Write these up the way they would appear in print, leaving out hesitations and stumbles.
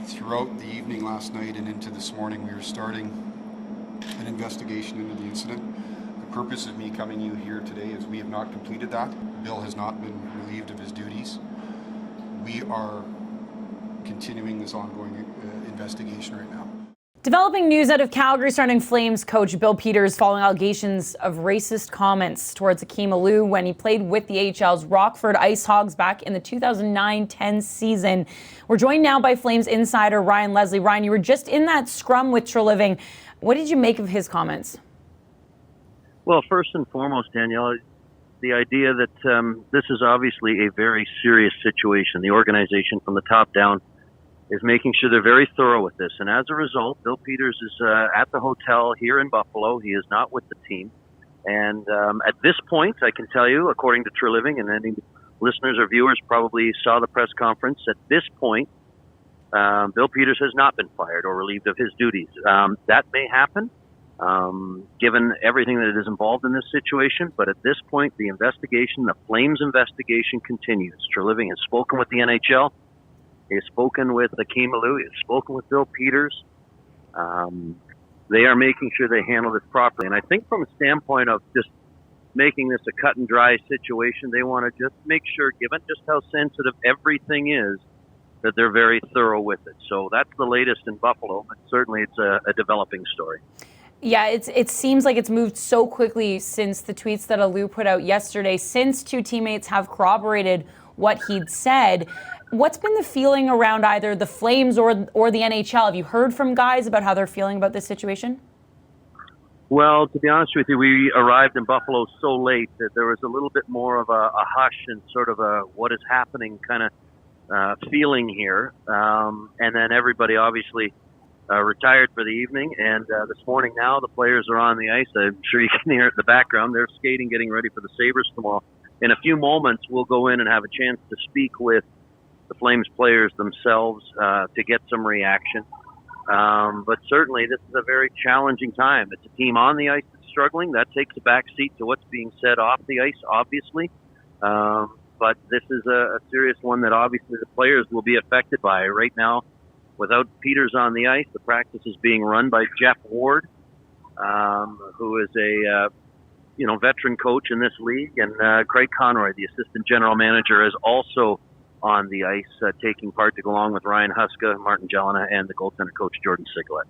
Throughout the evening last night and into this morning, we were starting an investigation into the incident. The purpose of me coming you here today is we have not completed that. Bill has not been relieved of his duties. We are continuing this ongoing investigation right now. Developing news out of Calgary starting Flames coach Bill Peters following allegations of racist comments towards Akim Aliu when he played with the AHL's Rockford Ice Hogs back in the 2009-10 season. We're joined now by Flames insider Ryan Leslie. Ryan, you were just in that scrum with Treliving. What did you make of his comments? Well, first and foremost, Danielle, the idea that this is obviously a very serious situation. The organization from the top down is making sure they're very thorough with this. And as a result, Bill Peters is at the hotel here in Buffalo. He is not with the team. And at this point, I can tell you, according to Treliving, and any listeners or viewers probably saw the press conference, at this point, Bill Peters has not been fired or relieved of his duties. That may happen, given everything that is involved in this situation. But at this point, the investigation, the Flames investigation continues. Treliving has spoken with the NHL. He has spoken with Akim Aliu. He has spoken with Bill Peters. They are making sure they handle this properly. And I think from a standpoint of just making this a cut and dry situation, they want to just make sure, given just how sensitive everything is, that they're very thorough with it. So that's the latest in Buffalo, but certainly it's a developing story. Yeah, it seems like it's moved so quickly since the tweets that Aliu put out yesterday, since two teammates have corroborated what he'd said. What's been the feeling around either the Flames or the NHL? Have you heard from guys about how they're feeling about this situation? Well, to be honest with you, we arrived in Buffalo so late that there was a little bit more of a hush and sort of a what is happening kind of feeling here. And then everybody obviously retired for the evening. And this morning now the players are on the ice. I'm sure you can hear it in the background. They're skating, getting ready for the Sabres tomorrow. In a few moments, we'll go in and have a chance to speak with the Flames players themselves to get some reaction. But certainly this is a very challenging time. It's a team on the ice that's struggling. That takes a back seat to what's being said off the ice, obviously. But this is a serious one that obviously the players will be affected by. Right now, without Peters on the ice, the practice is being run by Jeff Ward, who is a veteran coach in this league, and Craig Conroy, the assistant general manager, is also on the ice, taking part to go along with Ryan Huska, Martin Jelena, and the goaltender coach Jordan Sigalet.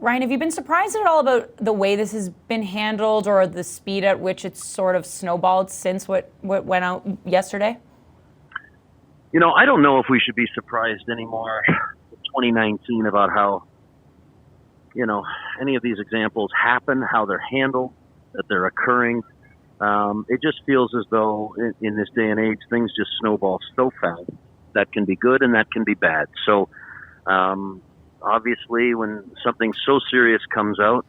Ryan, have you been surprised at all about the way this has been handled or the speed at which it's sort of snowballed since what went out yesterday? I don't know if we should be surprised anymore in 2019 about how, any of these examples happen, how they're handled, that they're occurring. It just feels as though in this day and age, things just snowball so fast. That can be good and that can be bad. So obviously when something so serious comes out,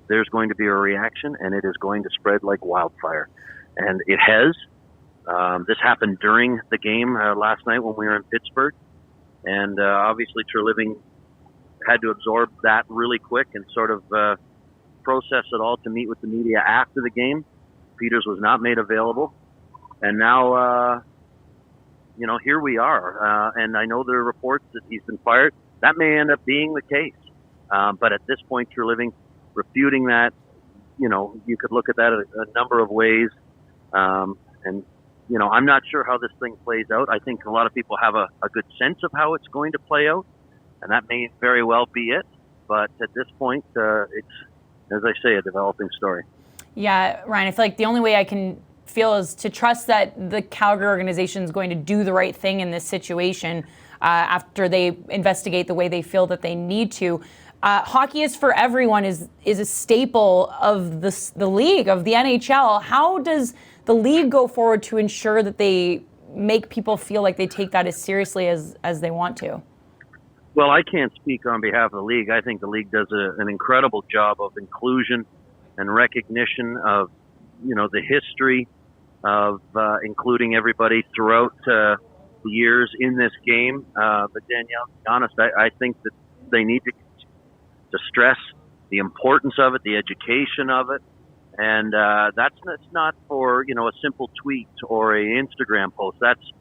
there's going to be a reaction and it is going to spread like wildfire. And it has. This happened during the game last night when we were in Pittsburgh. And obviously Treliving had to absorb that really quick and sort of process it all to meet with the media after the game. Peters was not made available. And now, here we are. And I know there are reports that he's been fired. That may end up being the case. But at this point, Treliving refuting that, you could look at that a number of ways. I'm not sure how this thing plays out. I think a lot of people have a good sense of how it's going to play out. And that may very well be it. But at this point, it's, as I say, a developing story. Yeah, Ryan, I feel like the only way I can feel is to trust that the Calgary organization is going to do the right thing in this situation after they investigate the way they feel that they need to. Hockey is for everyone is a staple of the league, of the NHL. How does the league go forward to ensure that they make people feel like they take that as seriously as they want to? Well, I can't speak on behalf of the league. I think the league does an incredible job of inclusion and recognition of, the history of including everybody throughout the years in this game. But Danielle, to be honest, I think that they need to stress the importance of it, the education of it. And that's not for, a simple tweet or a Instagram post. That's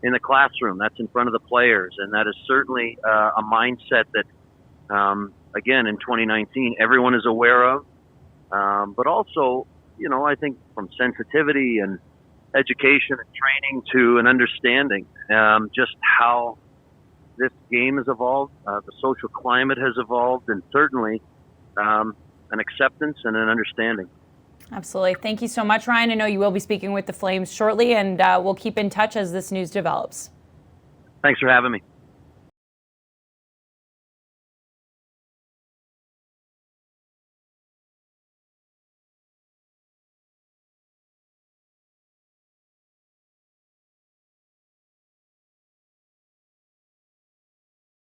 in the classroom. That's in front of the players, and that is certainly a mindset that, again, in 2019, everyone is aware of. But also, I think from sensitivity and education and training to an understanding, just how this game has evolved, the social climate has evolved, and certainly an acceptance and an understanding. Absolutely. Thank you so much, Ryan. I know you will be speaking with the Flames shortly, and we'll keep in touch as this news develops. Thanks for having me.